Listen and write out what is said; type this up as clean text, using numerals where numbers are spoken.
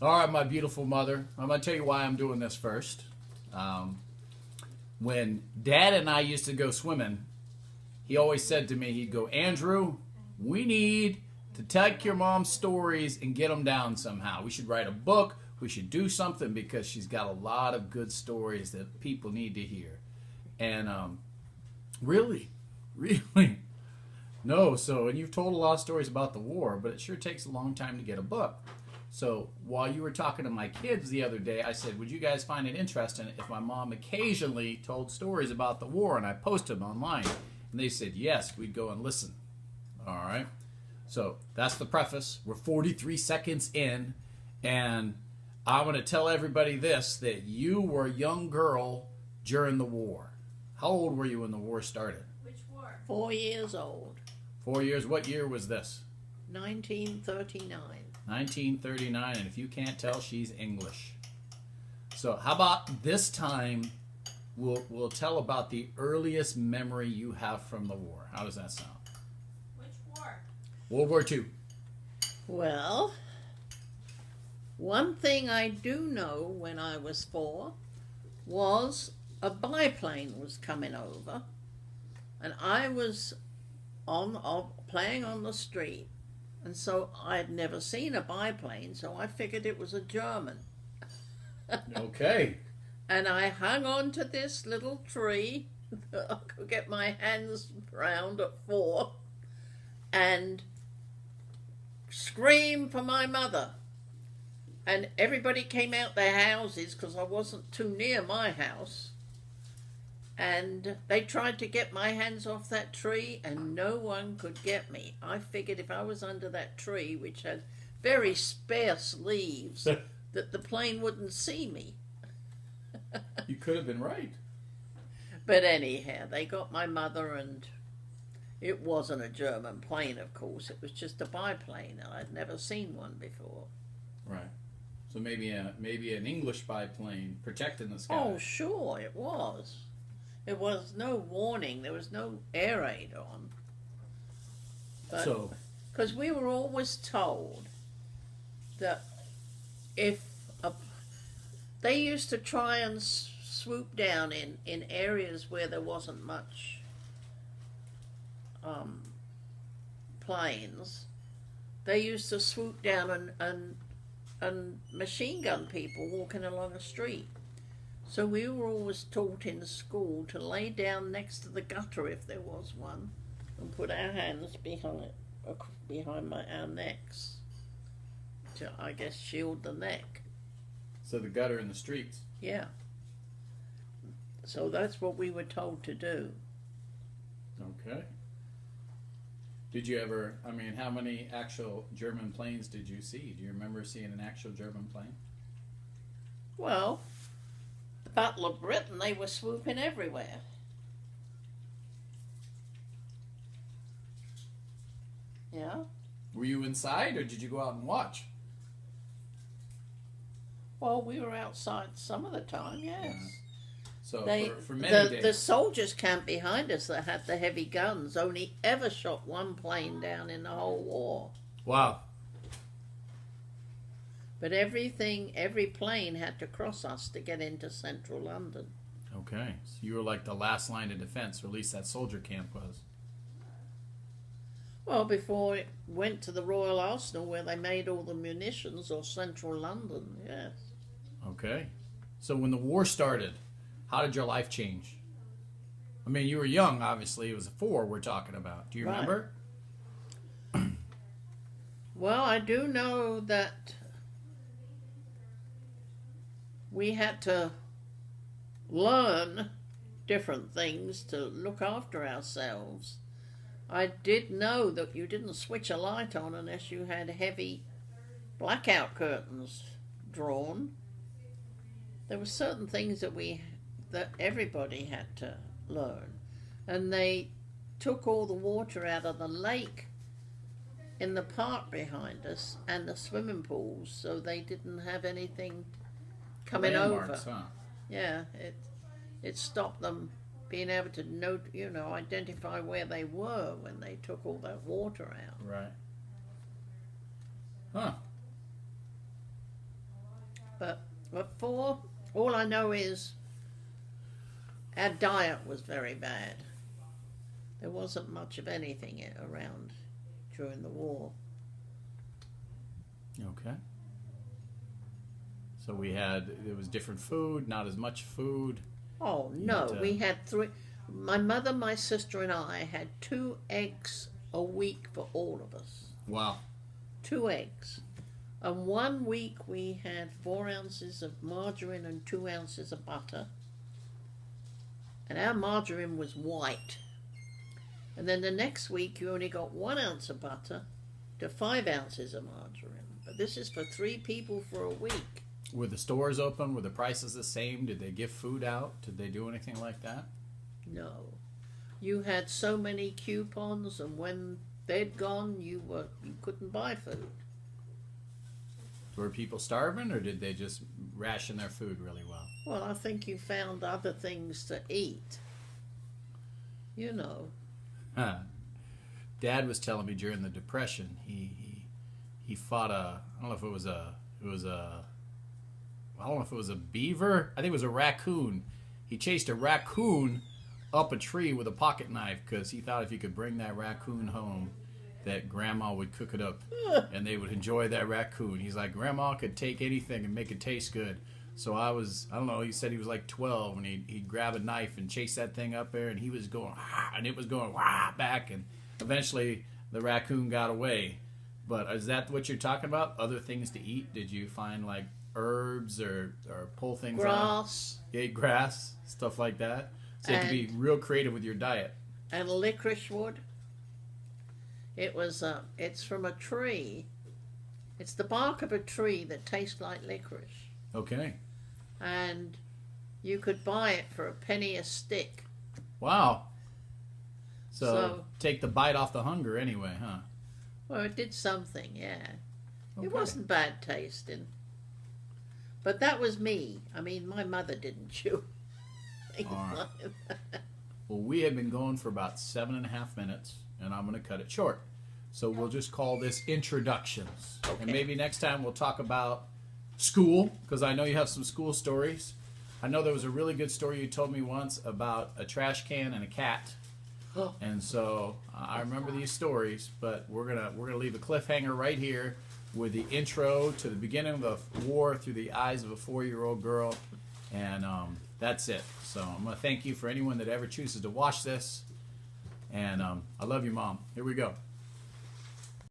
All right, my beautiful mother. I'm going to tell you why I'm doing this first. When Dad and I used to go swimming, he always said to me, he'd go, Andrew, we need to take your mom's stories and get them down somehow. We should write a book. We should do something because she's got a lot of good stories that people need to hear. And really, no. So, and you've told a lot of stories about the war, but it sure takes a long time to get a book. So while you were talking to my kids the other day, I said, would you guys find it interesting if my mom occasionally told stories about the war and I posted them online? And they said, yes, we'd go and listen. All right. So that's the preface. We're 43 seconds in, and I want to tell everybody this, that you were a young girl during the war. How old were you when the war started? Which war? 4 years old. 4 years. What year was this? 1939. 1939, and if you can't tell, she's English. So how about this time we'll tell about the earliest memory you have from the war. How does that sound? Which war? World War II. Well, one thing I do know when I was 4 was a biplane was coming over, and I was playing on the street, and so I had never seen a biplane, so I figured it was a German. Okay. And I hung on to this little tree that I could get my hands round at 4 and screamed for my mother. And everybody came out their houses because I wasn't too near my house. And they tried to get my hands off that tree and no one could get me. I figured if I was under that tree, which had very sparse leaves, that the plane wouldn't see me. You could have been right. But anyhow, they got my mother, and it wasn't a German plane, of course. It was just a biplane, and I'd never seen one before. Right. So maybe an English biplane protecting the sky. Oh, sure, it was. There was no warning. There was no air raid on. But, So, because we were always told that if they used to try and swoop down in areas where there wasn't much planes, they used to swoop down and machine gun people walking along a street. So we were always taught in school to lay down next to the gutter if there was one and put our hands behind our necks to, I guess, shield the neck. so the gutter in the streets. Yeah. So that's what we were told to do. Okay. Did you ever, how many actual German planes did you see? Do you remember seeing an actual German plane? Well, the Battle of Britain, they were swooping everywhere. Yeah. Were you inside or did you go out and watch? Well, we were outside some of the time, yes. Yeah. So They, for many days. the soldiers camped behind us that had the heavy guns only ever shot one plane down in the whole war. Wow. But every plane had to cross us to get into central London. Okay. So you were like the last line of defense, or at least that soldier camp was. Well, before it went to the Royal Arsenal where they made all the munitions, or central London, yes. Okay. So when the war started, how did your life change? You were young, obviously. It was 4 we're talking about. Do you Right. remember? Well, I do know that we had to learn different things to look after ourselves. I did know that you didn't switch a light on unless you had heavy blackout curtains drawn. There were certain things that everybody had to learn. And they took all the water out of the lake in the park behind us and the swimming pools, so they didn't have anything coming Landmarks, over. huh? Yeah, it stopped them being able to identify where they were when they took all that water out. Right. Huh. But before, all I know is our diet was very bad. There wasn't much of anything around during the war. Okay. So it was different food, not as much food. Oh, no. We had 3. My mother, my sister, and I had 2 eggs a week for all of us. Wow. 2 eggs. And 1 week we had 4 ounces of margarine and 2 ounces of butter. And our margarine was white. And then the next week you only got 1 ounce of butter to 5 ounces of margarine. But this is for 3 people for a week. Were the stores open? Were the prices the same? Did they give food out? Did they do anything like that? No. You had so many coupons, and when they'd gone, you couldn't buy food. Were people starving, or did they just ration their food really well? Well, I think you found other things to eat. You know. Huh. Dad was telling me during the Depression, he fought I don't know if it was a beaver. I think it was a raccoon. He chased a raccoon up a tree with a pocket knife because he thought if he could bring that raccoon home, that Grandma would cook it up and they would enjoy that raccoon. He's like, Grandma could take anything and make it taste good. So I don't know, he said he was like 12 and he'd grab a knife and chase that thing up there, and he was going, and it was going back, and eventually the raccoon got away. But is that what you're talking about? Other things to eat? Did you find like herbs or pull things grass. out? Yeah, grass, stuff like that. So you have to be real creative with your diet. And licorice wood. It's from a tree. It's the bark of a tree that tastes like licorice. Okay. And you could buy it for a penny a stick. Wow. So take the bite off the hunger anyway, huh? Well, it did something, yeah. Okay. It wasn't bad tasting. But that was me. I mean, my mother didn't chew. All right. Well, we have been going for about 7.5 minutes, and I'm going to cut it short. So we'll just call this introductions. Okay. And maybe next time we'll talk about school, because I know you have some school stories. I know there was a really good story you told me once about a trash can and a cat. And so I remember these stories, but we're gonna leave a cliffhanger right here with the intro to the beginning of the war through the eyes of a 4-year-old girl, and that's it. So I'm gonna thank you for anyone that ever chooses to watch this, and I love you, Mom. Here we go.